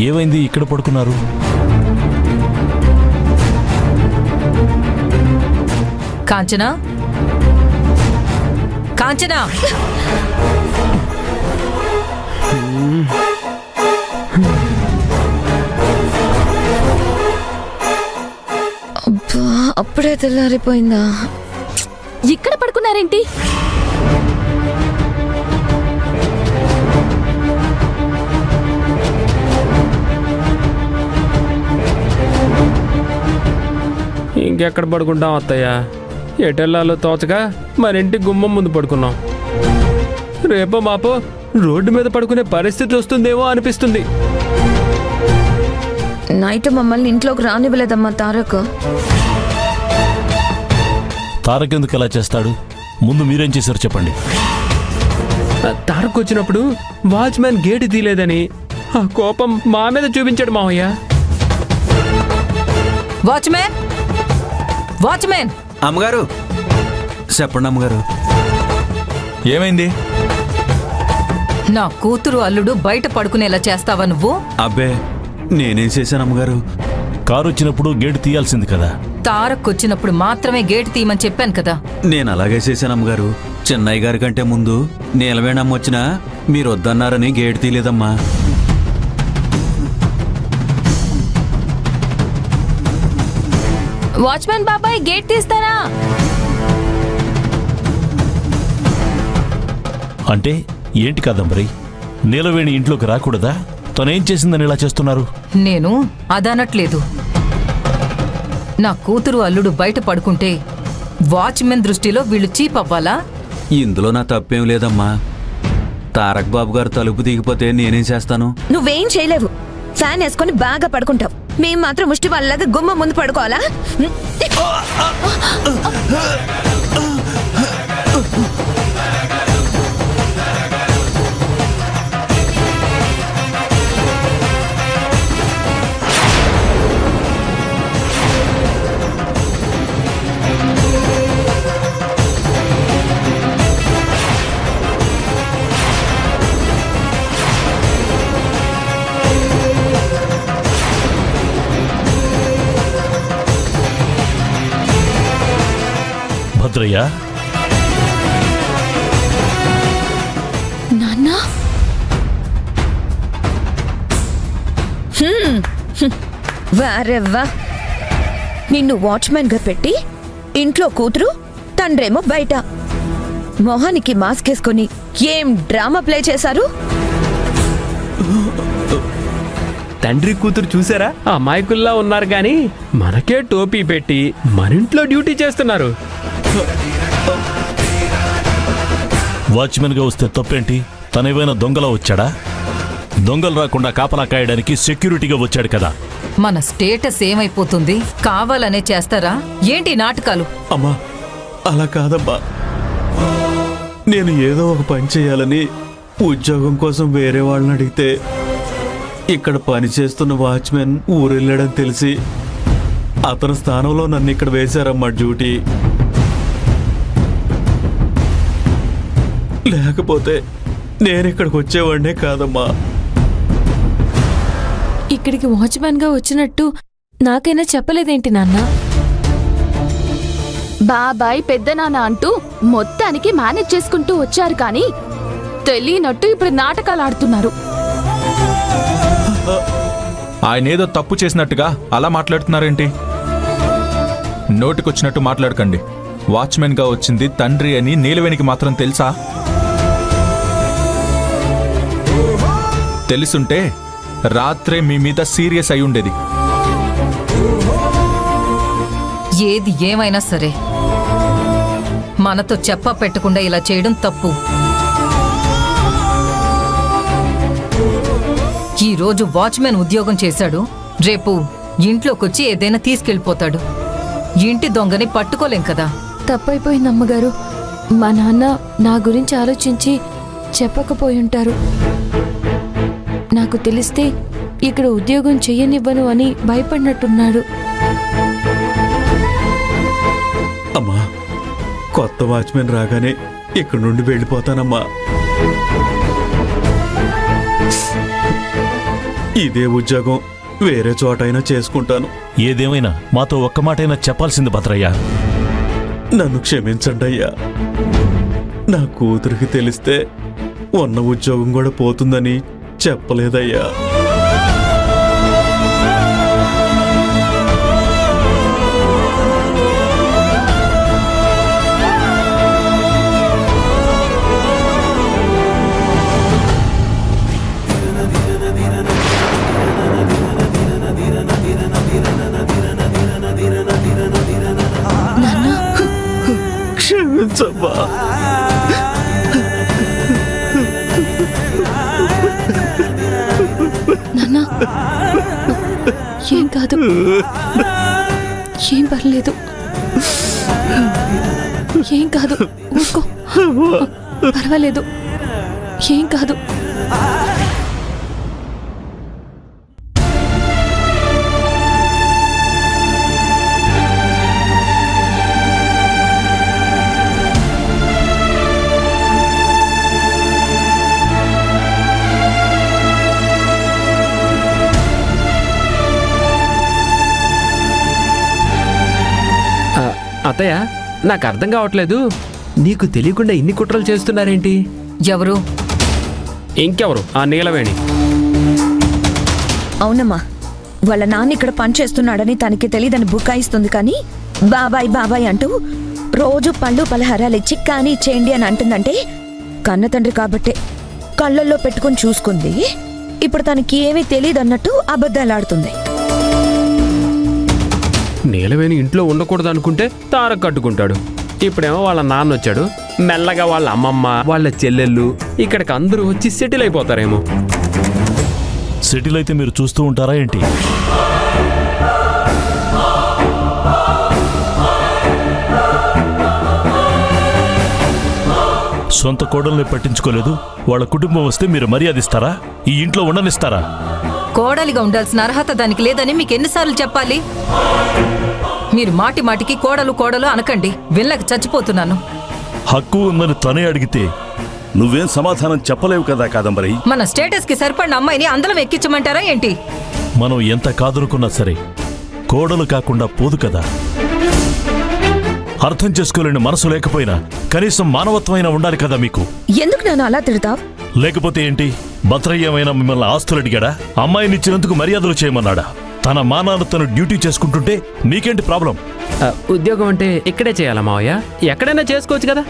ఏమైంది ఇక్కడ పడుకున్నారు? కాంచనా, కాంచనా! అబ్బా, అప్పుడే తెల్లారిపోయిందా? ఇక్కడ పడుకున్నారేంటి? ఇంకెక్కడ పడుకుంటాం అత్తయ్య? ఎటెల్లాలో తోచగా మన ఇంటి గుమ్మం ముందు పడుకున్నాం. రేపో మాపో రోడ్డు మీద పడుకునే పరిస్థితి వస్తుందేమో అనిపిస్తుంది. నైట్ మమ్మల్ని ఇంట్లోకి రానివ్వలేదమ్మా తారక్. తారక్ ఎందుకు ఎలా చేస్తాడు? ముందు మీరేం చేశారు చెప్పండి. తారక్ వచ్చినప్పుడు వాచ్మ్యాన్ గేటు తీలేదని ఆ కోపం మా మీద చూపించాడు మావయ్య. Watchman, watchman! అమ్మగారు చెప్పండి అమ్మగారు. ఏమైంది? నా కూతురు అల్లుడు బయట పడుకునేలా చేస్తావా నువ్వు? అబ్బే, నేనేం చేశాను అమ్మగారు? కారు వచ్చినప్పుడు గేటు తీయాల్సింది కదా. తారక్ వచ్చినప్పుడు మాత్రమే గేటు తీయమని చెప్పాను కదా. నేను అలాగే చేశాను అమ్మగారు. చెన్నయ్య గారి కంటే ముందు నీలవేణమ్మ వచ్చినా మీరు వద్దన్నారని గేటు తీయలేదమ్మా. వాచ్మెన్ బాబాయ్, గేట్ తీస్తారా? అంటే ఏంటి కాదంబరి? నీలవేణి ఇంట్లోకి రాకూడదా? తనేం చేసిందని ఇలా చేస్తున్నారు? నేను అదనట్లేదు. నా కూతురు అల్లుడు బయట పడుకుంటే వాచ్మెన్ దృష్టిలో వీళ్ళు చీప్ అవ్వాలా? ఇందులో నా తప్పేం లేదమ్మా. తారక్ బాబు గారు తలుపు దిగిపోతే నేనేం చేస్తాను? నువ్వేం చేయలేవు. ఫ్యాన్ వేసుకొని బాగా పడుకుంటావు. మేం మాత్రం ముష్టి వాళ్ళలాగా గుమ్మ ముందు పడుకోవాలా? భద్రయ్య, నాన్న, వారెవ్వా, నిన్ను వాచ్మెన్ గా పెట్టి ఇంట్లో కూతురు, తండ్రేమో బయట. మొహానికి మాస్క్ వేసుకొని ఏం డ్రామా ప్లే చేశారు? తండ్రి కూతురు చూసారా? అమాయకుల్లా ఉన్నారు గాని మనకే టోపీ పెట్టి మన ఇంట్లో డ్యూటీ చేస్తున్నారు. వాచ్మెన్ గా వస్తే తప్పేంటి? తనేమైనా దొంగలా వచ్చాడా? దొంగలు రాకుండా కాపలా కాయడానికి సెక్యూరిటీగా వచ్చాడు కదా. మన స్టేటస్ ఏమైపోతుంది? కావాలనే చేస్తారా ఏంటి నాటకాలు? అమ్మా, అలా కాదమ్మా. నేను ఏదో ఒక పని చేయాలని ఉద్యోగం కోసం వేరే వాళ్ళని అడిగితే ఇక్కడ పని చేస్తున్న వాచ్మెన్ ఊరెళ్ళాడని తెలిసి అతని స్థానంలో నన్ను ఇక్కడ వేశారమ్మా డ్యూటీ. లేకపోతే నేను ఇక్కడికి వచ్చేవాడినే కాదమ్మా. ఇక్కడికి వాచ్మెన్ గా వచ్చినట్టు నాకైనా చెప్పలేదేంటి నాన్న? బాబాయ్, పెద్దనాన్న అంటూ మొత్తానికి మేనేజ్ చేసుకుంటూ వచ్చారు, కానీ తెలియనట్టు ఇప్పుడు నాటకాలు ఆడుతున్నారు. ఆయనేదో తప్పు చేసినట్టుగా అలా మాట్లాడుతున్నారేంటి? నోటికొచ్చినట్టు మాట్లాడకండి. వాచ్మెన్ గా వచ్చింది తండ్రి అని నీలవేణికి మాత్రం తెలుసా? తెలుసుంటే రాత్రే మీ మీద సీరియస్ అయి ఉండేది. ఏది ఏమైనా సరే మనతో చెప్ప పెట్టకుండా ఇలా చేయడం తప్పు. ఈ రోజు వాచ్మెన్ ఉద్యోగం చేశాడు, రేపు ఇంట్లోకొచ్చి ఏదైనా తీసుకెళ్ళిపోతాడు. ఇంటి దొంగని పట్టుకోలేం కదా. తప్పైపోయింది అమ్మగారు. మా నాన్న నా గురించి ఆలోచించి చెప్పకపోయుంటారు. నాకు తెలిస్తే ఇక్కడ ఉద్యోగం చెయ్యనివ్వను అని భయపడినట్టున్నాడు. అమ్మా, కొత్త వాచ్మెన్ రాగానే ఇక్కడ నుండి వెళ్ళిపోతానమ్మా. ఇదే ఉద్యోగం వేరే చోటైనా చేసుకుంటాను. ఏదేమైనా మాతో ఒక్క మాటైనా చెప్పాల్సింది భద్రయ్య. నన్ను క్షమించండి అయ్యా. నా కూతురికి తెలిస్తే ఉన్న ఉద్యోగం కూడా పోతుందని చెప్పలేదయ్యా. క్షమించమ్మా. నాన్న, ఏం కాదు, ఏం పర్లేదు, ఏం కాదు, ఊరుకో, పర్వాలేదు, ఏం కాదు. అత్తయ్య, నాకు అర్థం కావట్లేదు, నీకు తెలియకుండా ఇన్ని కుట్రలు చేస్తున్నారేంటి? ఎవరు? ఇంకెవరు? ఆ నీలవేణి. అవునమ్మా, వాళ్ళ నాన్న ఇక్కడ పనిచేస్తున్నాడని తనకి తెలియదని బుకాయిస్తుంది, కానీ బాబాయ్ బాబాయ్ అంటూ రోజు పళ్ళు పలహారాలు ఇచ్చి కానీ చేయండి అని అంటుందంటే కన్న తండ్రి కాబట్టే కళ్ళల్లో పెట్టుకుని చూసుకుంది. ఇప్పుడు తనకి ఏమీ తెలియదన్నట్టు అబద్ధాలాడుతుంది. నీలవేణి ఇంట్లో ఉండకూడదు అనుకుంటే తారక్ కట్టుకుంటాడు. ఇప్పుడేమో వాళ్ళ నాన్న వచ్చాడు, మెల్లగా వాళ్ళ అమ్మమ్మ, వాళ్ళ చెల్లెళ్ళు ఇక్కడికి అందరూ వచ్చి సెటిల్ అయిపోతారేమో. సెటిల్ అయితే మీరు చూస్తూ ఉంటారా ఏంటి? సొంత కోడల్ని పట్టించుకోలేదు, వాళ్ళ కుటుంబం వస్తే మీరు మర్యాదిస్తారా? ఈ ఇంట్లో ఉండనిస్తారా? కోడలిగా ఉండాల్సిన అర్హత దానికి లేదని మీకు ఎన్నిసార్లు చెప్పాలి? మీరు మాటి మాటికి కోడలు కోడలు అనకండి, వినలేక చచ్చిపోతున్నాను. హక్కు ఉందని తనే అడిగితే నువ్వేం సమాధానం చెప్పలేవు కదా కాదంబరి. మన స్టేటస్ కి సరిపడిన అమ్మాయిని అందరం ఎక్కించమంటారా ఏంటి? మనం ఎంత కాదనుకున్నా సరే కోడలు కాకుండా పోదు కదా. అర్థం చేసుకోలేని మనసు లేకపోయినా కనీసం మానవత్వమైనా ఉండాలి కదా మీకు. ఎందుకు నన్ను అలా తిడతావ్? లేకపోతే ఏంటి? భద్రయ్య ఏమైనా మిమ్మల్ని ఆస్తులు అడిగాడా? అమ్మాయినిచ్చినందుకు మర్యాదలు చేయమన్నాడా? తన మానాలు తను డ్యూటీ చేసుకుంటుంటే మీకేంటి ప్రాబ్లం? ఉద్యోగం అంటే ఇక్కడే చేయాలా మావయ్య? ఎక్కడైనా చేసుకోవచ్చు కదా.